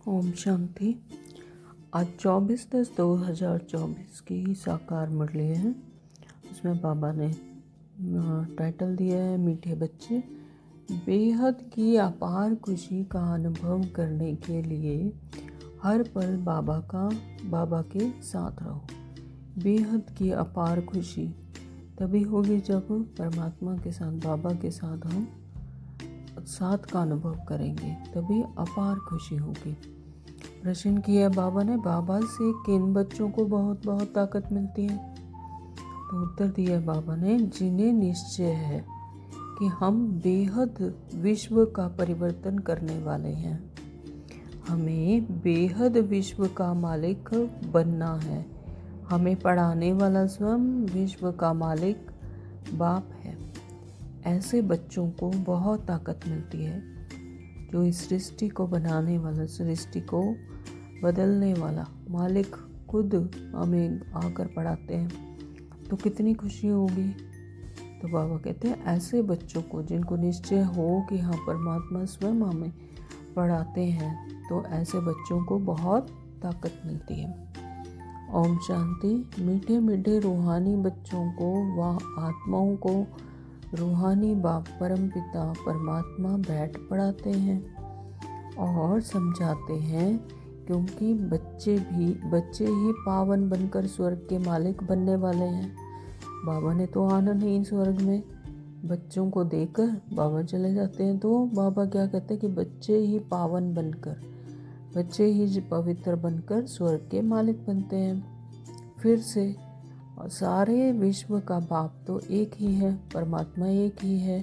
ओम शांति। आज 24/10/2024 की साकार मुरली है। उसमें बाबा ने टाइटल दिया है मीठे बच्चे। बेहद की अपार खुशी का अनुभव करने के लिए हर पल बाबा के साथ रहो। बेहद की अपार खुशी तभी होगी जब परमात्मा के साथ, बाबा के साथ हम साथ का अनुभव करेंगे, तभी अपार खुशी होगी। प्रश्न किया बाबा ने, बाबा से किन बच्चों को बहुत बहुत ताकत मिलती है? तो उत्तर दिया बाबा ने, जिन्हें निश्चय है कि हम बेहद विश्व का परिवर्तन करने वाले हैं। हमें बेहद विश्व का मालिक बनना है। हमें पढ़ाने वाला स्वयं विश्व का मालिक बाप है। ऐसे बच्चों को बहुत ताकत मिलती है, जो इस सृष्टि को बनाने वाला, सृष्टि को बदलने वाला मालिक खुद हमें आकर पढ़ाते हैं, तो कितनी खुशी होगी। तो बाबा कहते हैं ऐसे बच्चों को जिनको निश्चय हो कि हाँ परमात्मा स्वयं हमें पढ़ाते हैं, तो ऐसे बच्चों को बहुत ताकत मिलती है। ओम शांति। मीठे मीठे रूहानी बच्चों को व आत्माओं को रूहानी बाप परम पिता परमात्मा बैठ पढ़ाते हैं और समझाते हैं, क्योंकि बच्चे ही पावन बनकर स्वर्ग के मालिक बनने वाले हैं। बाबा ने तो आना नहीं स्वर्ग में। बच्चों को देकर बाबा चले जाते हैं, तो बाबा क्या कहते हैं कि बच्चे ही पावन बनकर, बच्चे ही पवित्र बनकर स्वर्ग के मालिक बनते हैं। फिर से और सारे विश्व का बाप तो एक ही है, परमात्मा एक ही है।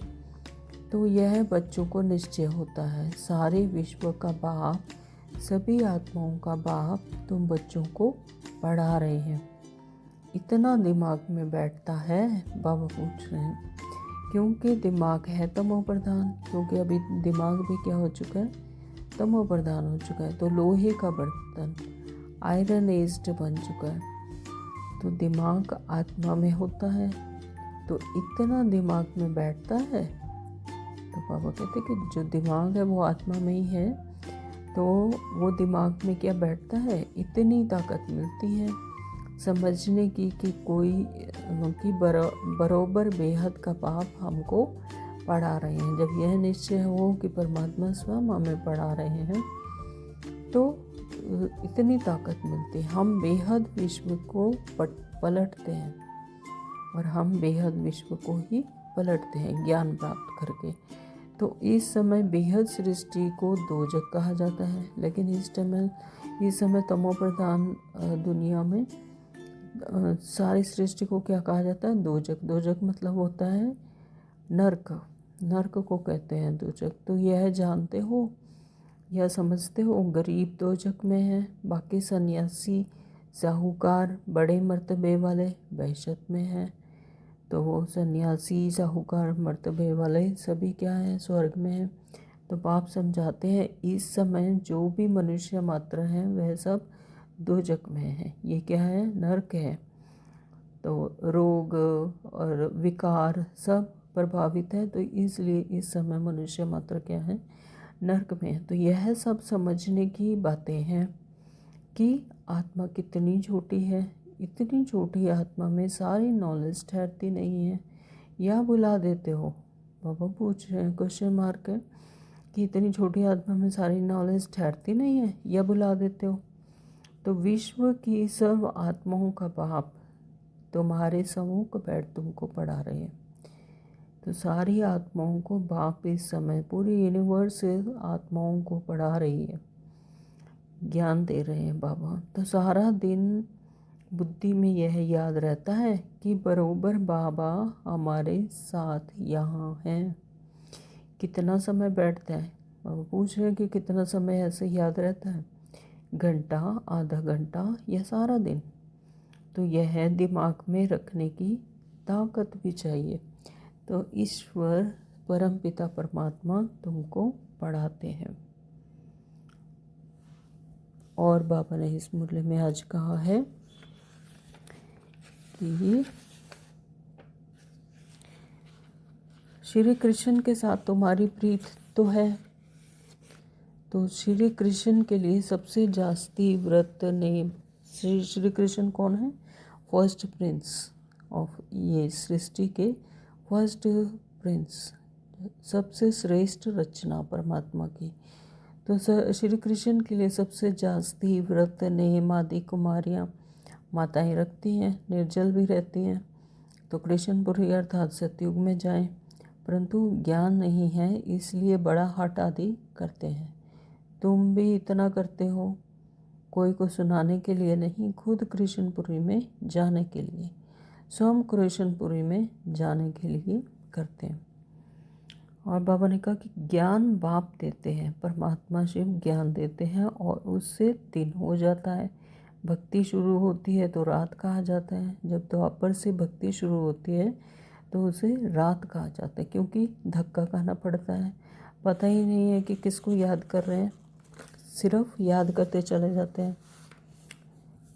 तो यह बच्चों को निश्चय होता है, सारे विश्व का बाप, सभी आत्माओं का बाप तुम बच्चों को पढ़ा रहे हैं। इतना दिमाग में बैठता है, बाबा पूछ रहे हैं, क्योंकि दिमाग है तमो प्रधान। क्योंकि अभी दिमाग भी क्या हो चुका है, तमो प्रधान हो चुका है। तो लोहे का बर्तन आयरन एज्ड बन चुका है। तो दिमाग आत्मा में होता है, तो इतना दिमाग में बैठता है। तो बाबा कहते हैं कि जो दिमाग है वो आत्मा में ही है, तो वो दिमाग में क्या बैठता है, इतनी ताकत मिलती है समझने की कि बरोबर बेहद का बाप हमको पढ़ा रहे हैं। जब यह निश्चय हो कि परमात्मा स्वयं हमें पढ़ा रहे हैं, तो इतनी ताकत मिलती है। हम बेहद विश्व को पलटते हैं, और हम बेहद विश्व को ही पलटते हैं ज्ञान प्राप्त करके। तो इस समय बेहद सृष्टि को दोजक कहा जाता है, लेकिन इस समय तमो प्रधान दुनिया में सारी सृष्टि को क्या कहा जाता है, दोजक। दोजक मतलब होता है नर्क, नर्क को कहते हैं दोजक। तो यह जानते हो या समझते हो, गरीब दोजक में है, बाकी सन्यासी साहूकार बड़े मर्तबे वाले बहशत में है। तो वो सन्यासी साहूकार मर्तबे वाले सभी क्या है, स्वर्ग में है। तो बाप समझाते हैं इस समय जो भी मनुष्य मात्र हैं वह सब दोजक में है। ये क्या है, नर्क है। तो रोग और विकार सब प्रभावित है, तो इसलिए इस समय मनुष्य मात्र क्या है, नर्क में। तो यह सब समझने की बातें हैं कि आत्मा कितनी छोटी है। इतनी छोटी आत्मा में सारी नॉलेज ठहरती नहीं है, या बुला देते हो। बाबा पूछ रहे हैं, क्वेश्चन मार्क है कि इतनी छोटी आत्मा में सारी नॉलेज ठहरती नहीं है, या बुला देते हो। तो विश्व की सब आत्माओं का बाप तुम्हारे सम्मुख बैठ तुमको पढ़ा रहे हैं। तो सारी आत्माओं को बाप इस समय पूरी यूनिवर्स से आत्माओं को पढ़ा रही है, ज्ञान दे रहे हैं बाबा। तो सारा दिन बुद्धि में यह याद रहता है कि बरोबर बाबा हमारे साथ यहाँ हैं। कितना समय बैठता है, बाबा पूछ रहे हैं कि कितना समय ऐसे याद रहता है, घंटा, आधा घंटा या सारा दिन। तो यह दिमाग में रखने की ताकत भी चाहिए। तो ईश्वर परम पिता परमात्मा तुमको पढ़ाते हैं। और बाबा ने इस मुरली में आज कहा है कि श्री कृष्ण के साथ तुम्हारी प्रीत तो है, तो श्री कृष्ण के लिए सबसे जास्ती व्रत ने, श्री कृष्ण कौन है? फर्स्ट प्रिंस ऑफ ये सृष्टि के फर्स्ट प्रिंस, सबसे श्रेष्ठ रचना परमात्मा की। तो श्री कृष्ण के लिए सबसे जास्ती व्रत नेम आदि कुमारियाँ माताएं रखती हैं, निर्जल भी रहती हैं। तो कृष्णपुरी अर्थात सतयुग में जाएं, परंतु ज्ञान नहीं है इसलिए बड़ा हठ आदि करते हैं। तुम भी इतना करते हो, कोई को सुनाने के लिए नहीं, खुद कृष्णपुरी में जाने के लिए, स्वयं कृष्णपुरी में जाने के लिए करते हैं। और बाबा ने कहा कि ज्ञान बाप देते हैं, परमात्मा शिव ज्ञान देते हैं और उससे दिन हो जाता है। भक्ति शुरू होती है तो रात कहा जाता है, जब द्वापर से भक्ति शुरू होती है तो उसे रात कहा जाता है, क्योंकि धक्का खाना पड़ता है, पता ही नहीं है कि किसको याद कर रहे हैं, सिर्फ याद करते चले जाते हैं।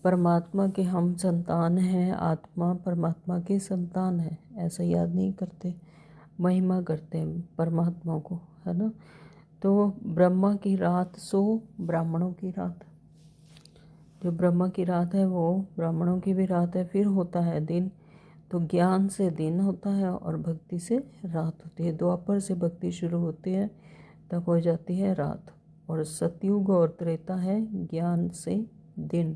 परमात्मा के हम संतान हैं, आत्मा परमात्मा के संतान है, ऐसा याद नहीं करते, महिमा करते हैं परमात्मा को, है ना। तो ब्रह्मा की रात सो ब्राह्मणों की रात, जो ब्रह्मा की रात है वो ब्राह्मणों की भी रात है। फिर होता है दिन, तो ज्ञान से दिन होता है और भक्ति से रात होती है। द्वापर से भक्ति शुरू होती है तब हो जाती है रात, और सतयुग और त्रेता है ज्ञान से दिन।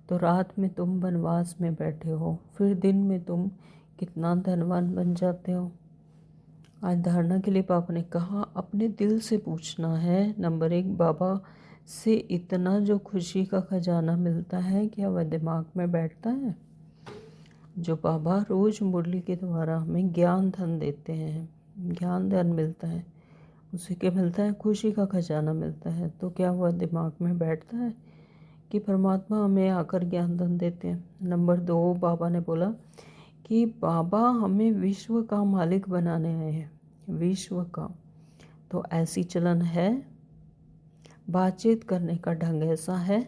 तो रात में तुम वनवास में बैठे हो, फिर दिन में तुम कितना धनवान बन जाते हो। आज धारणा के लिए पापा ने कहा अपने दिल से पूछना है। नंबर 1, बाबा से इतना जो खुशी का खजाना मिलता है क्या वह दिमाग में बैठता है? जो बाबा रोज़ मुरली के द्वारा हमें ज्ञान धन देते हैं, ज्ञान धन मिलता है, उसे क्या मिलता है? खुशी का खजाना मिलता है। तो क्या वह दिमाग में बैठता है कि परमात्मा हमें आकर ज्ञान धन देते हैं? नंबर 2, बाबा ने बोला कि बाबा हमें विश्व का मालिक बनाने आए हैं, विश्व का। तो ऐसी चलन है, बातचीत करने का ढंग ऐसा है,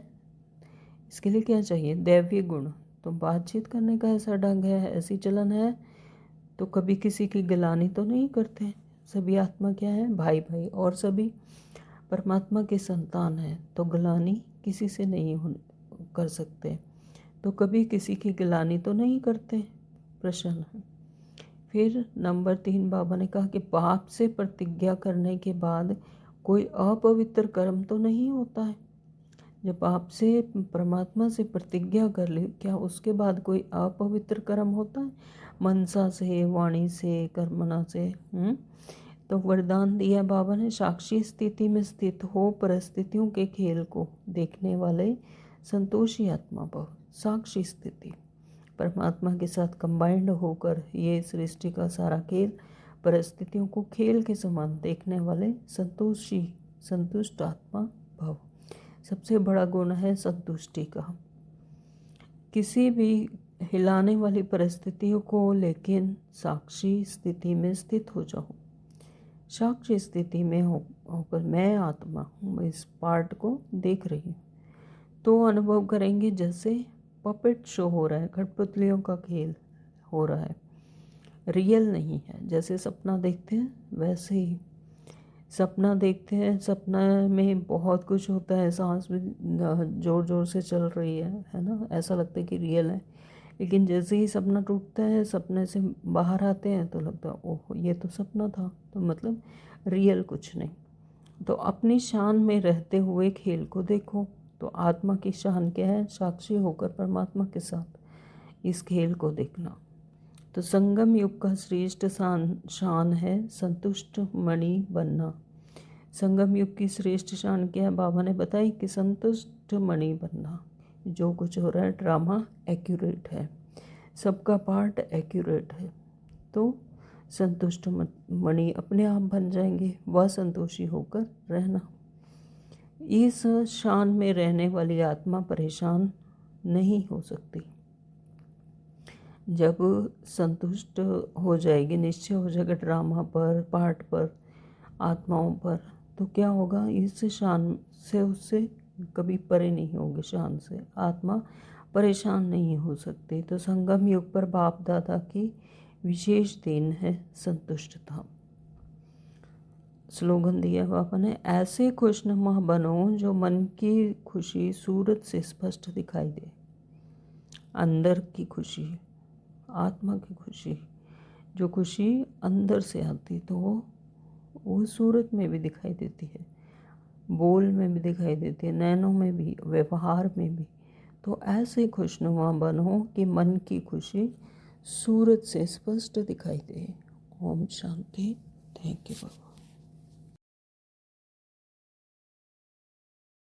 इसके लिए क्या चाहिए? दैवीय गुण। तो बातचीत करने का ऐसा ढंग है, ऐसी चलन है, तो कभी किसी की गिलानी तो नहीं करते। सभी आत्मा क्या है? भाई भाई, और सभी परमात्मा के संतान हैं, तो गिलानी किसी से नहीं कर सकते। तो कभी किसी की गिलानी तो नहीं करते, प्रश्न है। फिर नंबर 3, बाबा ने कहा कि पाप से प्रतिज्ञा करने के बाद कोई अपवित्र कर्म तो नहीं होता है। जब आपसे परमात्मा से प्रतिज्ञा कर ले, क्या उसके बाद कोई अपवित्र कर्म होता है? मनसा से, वाणी से, कर्मणा से। तो वरदान दिया बाबा ने, साक्षी स्थिति में स्थित हो परिस्थितियों के खेल को देखने वाले संतोषी आत्मा भव। साक्षी स्थिति परमात्मा के साथ कंबाइंड होकर ये सृष्टि का सारा खेल, परिस्थितियों को खेल के समान देखने वाले संतोषी, संतुष्ट आत्मा भव। सबसे बड़ा गुण है संतुष्टि का। किसी भी हिलाने वाली परिस्थितियों को लेकिन साक्षी स्थिति में स्थित हो जाओ। साक्षी स्थिति में होकर मैं आत्मा हूँ, इस पार्ट को देख रही हूँ, तो अनुभव करेंगे जैसे पपेट शो हो रहा है, कठपुतलियों का खेल हो रहा है, रियल नहीं है। जैसे सपना देखते हैं वैसे ही सपना देखते हैं, सपना में बहुत कुछ होता है, सांस भी ज़ोर ज़ोर से चल रही है ना, ऐसा लगता है कि रियल है। लेकिन जैसे ही सपना टूटता है, सपने से बाहर आते हैं तो लगता है ओह ये तो सपना था, तो मतलब रियल कुछ नहीं। तो अपनी शान में रहते हुए खेल को देखो। तो आत्मा की शान क्या है? साक्षी होकर परमात्मा के साथ इस खेल को देखना। तो संगम युग का श्रेष्ठ शान है संतुष्ट मणि बनना। संगम युग की श्रेष्ठ शान क्या है? बाबा ने बताई कि संतुष्ट मणि बनना। जो कुछ हो रहा है ड्रामा एक्यूरेट है, सबका पार्ट एक्यूरेट है, तो संतुष्ट मणि अपने आप बन जाएंगे, वह संतोषी होकर रहना। इस शान में रहने वाली आत्मा परेशान नहीं हो सकती। जब संतुष्ट हो जाएगी, निश्चय हो जाएगा ड्रामा पर, पार्ट पर, आत्माओं पर, तो क्या होगा? इस शान से उससे कभी परे नहीं होगी, शान से आत्मा परेशान नहीं हो सकती। तो संगम युग पर बाप दादा की विशेष देन है संतुष्टता। स्लोगन दिया बाबा ने, ऐसे खुशनुमा बनो जो मन की खुशी सूरत से स्पष्ट दिखाई दे। अंदर की खुशी, आत्मा की खुशी, जो खुशी अंदर से आती तो वो सूरत में भी दिखाई देती है, बोल में भी दिखाई देती है, नैनों में भी, व्यवहार में भी। तो ऐसे खुशनुमा बनो कि मन की खुशी सूरत से स्पष्ट दिखाई दे। Om Shanti. Thank you Baba.